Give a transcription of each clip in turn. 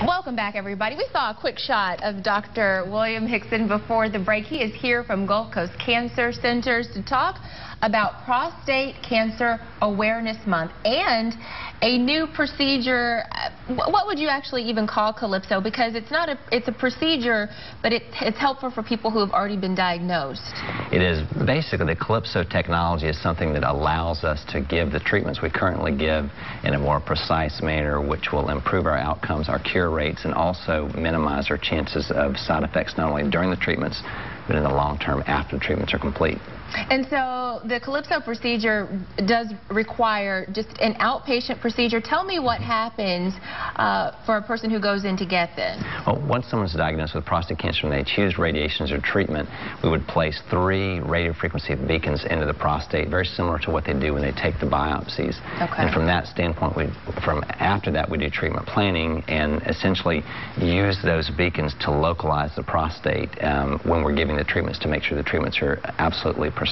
Welcome back, everybody. We saw a quick shot of Dr. William Hixson before the break. He is here from Gulf Coast Cancer Centers to talk about Prostate Cancer Awareness Month and a new procedure. What would you actually even call Calypso? Because it's a procedure, but it's helpful for people who have already been diagnosed. It is basically the Calypso technology is something that allows us to give the treatments we currently give in a more precise manner, which will improve our outcomes, our cure rates, and also minimize our chances of side effects not only during the treatments, but in the long term after the treatments are complete. And so the Calypso procedure does require just an outpatient procedure. Tell me what happens for a person who goes in to get this. Well, once someone's diagnosed with prostate cancer and they choose radiation as their treatment, we would place 3 radiofrequency beacons into the prostate, very similar to what they do when they take the biopsies. Okay. And from that standpoint, after that we do treatment planning and essentially use those beacons to localize the prostate when we're giving the treatments to make sure the treatments are absolutely precise.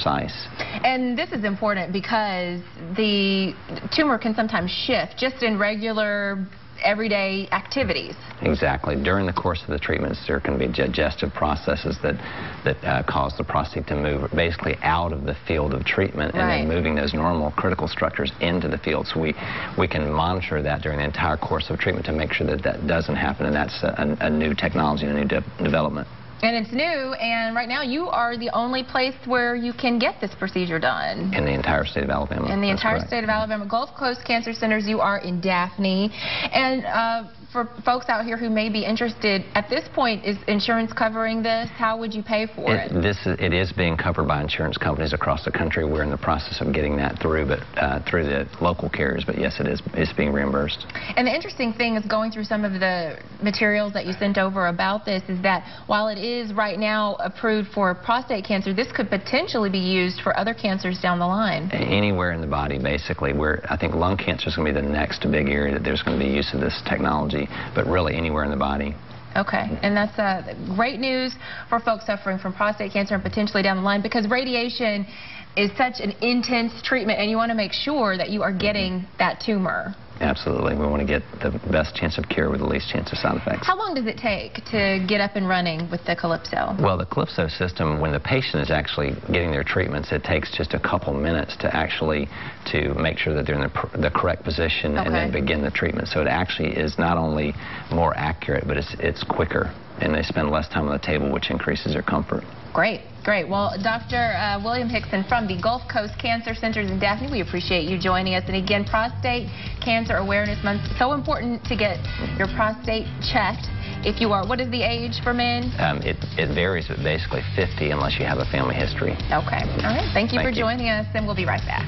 And this is important because the tumor can sometimes shift just in regular everyday activities. Exactly. During the course of the treatments, there can be digestive processes that cause the prostate to move basically out of the field of treatment, and then moving those normal critical structures into the field. So we can monitor that during the entire course of treatment to make sure that that doesn't happen, and that's a new technology and a new development. And it's new, and right now you are the only place where you can get this procedure done. In the entire state of Alabama. In the entire state of Alabama. Gulf Coast Cancer Centers, you are in Daphne. And for folks out here who may be interested, at this point, is insurance covering this? How would you pay for it? It is being covered by insurance companies across the country. We're in the process of getting that through, but through the local carriers. But yes, it's being reimbursed. And the interesting thing is, going through some of the materials that you sent over about this, is that while it is right now approved for prostate cancer, this could potentially be used for other cancers down the line. Anywhere in the body, basically. I think lung cancer is going to be the next big area that there's going to be use of this technology, but really anywhere in the body. Okay, and that's great news for folks suffering from prostate cancer and potentially down the line, because radiation is such an intense treatment, and you want to make sure that you are getting that tumor. Absolutely. We want to get the best chance of cure with the least chance of side effects. How long does it take to get up and running with the Calypso? Well, the Calypso system, when the patient is actually getting their treatments, it takes just a couple minutes to make sure that they're in the correct position and then begin the treatment. So it actually is not only more accurate, but it's quicker, and they spend less time on the table, which increases their comfort. Great, great. Well, Dr. William Hixson from the Gulf Coast Cancer Centers in Daphne, we appreciate you joining us. And again, Prostate Cancer Awareness Month, so important to get your prostate checked. If you are, what is the age for men? It varies, but basically 50 unless you have a family history. Okay. All right. Thank you for joining us, and we'll be right back.